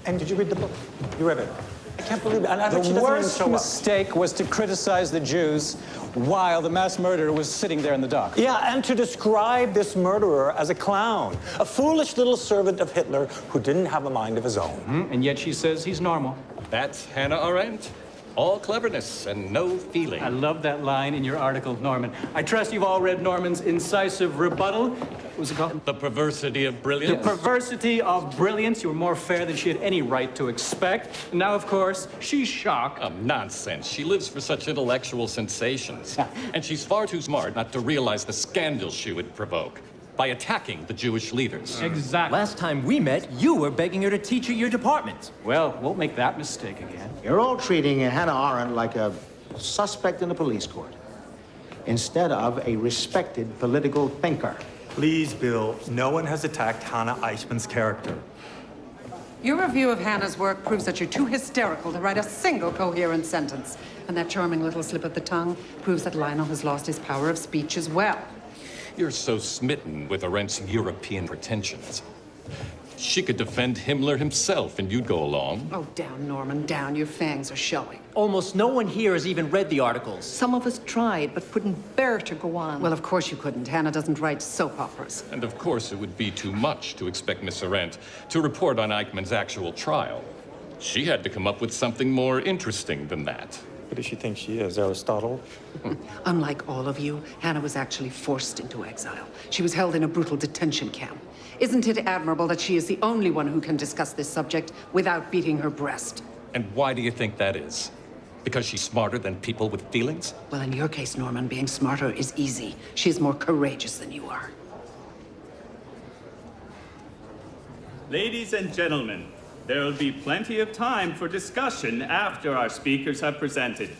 And did you read the book? You read it? I can't believe it. And I thought she The doesn't even worst show up. mistake was to criticize the Jews while the mass murderer was sitting there in the dock. Yeah, and to describe this murderer as a clown, a foolish little servant of Hitler who didn't have a mind of his own. And yet she says he's normal. That's Hannah Arendt. All cleverness and no feeling. I love that line in your article, Norman. I trust you've all read Norman's incisive rebuttal. What was it called? The perversity of The brilliance. perversity of brilliance. You were more fair than she had any right to expect. And now, of course, she's shocked. Oh, nonsense. She lives for such intellectual sensations. And she's far too smart not to realize the scandal she would provoke by attacking the Jewish leaders. Exactly. Last time we met, you were begging her to teach at your department. Well, won't make that mistake again. You're all treating Hannah Arendt like a suspect in a police court instead of a respected political thinker. Please, Bill, no one has attacked Hannah Eichmann's character. Your review of Hannah's work proves that you're too hysterical to write a single coherent sentence. And that charming little slip of the tongue proves that Lionel has lost his power of speech as well. You're so smitten with Arendt's European pretensions. She could defend Himmler himself and you'd go along. Oh, down, Norman, down. Your fangs are showing. Almost no one here has even read the articles. Some of us tried, but couldn't bear to go on. Well, of course you couldn't. Hannah doesn't write soap operas. And of course it would be too much to expect Miss Arendt to report on Eichmann's actual trial. She had to come up with something more interesting than that. Who does she think she is, Aristotle? Unlike all of you, Hannah was actually forced into exile. She was held in a brutal detention camp. Isn't it admirable that she is the only one who can discuss this subject without beating her breast? And why do you think that is? Because she's smarter than people with feelings? Well, in your case, Norman, being smarter is easy. She's more courageous than you are. Ladies and gentlemen, there will be plenty of time for discussion after our speakers have presented.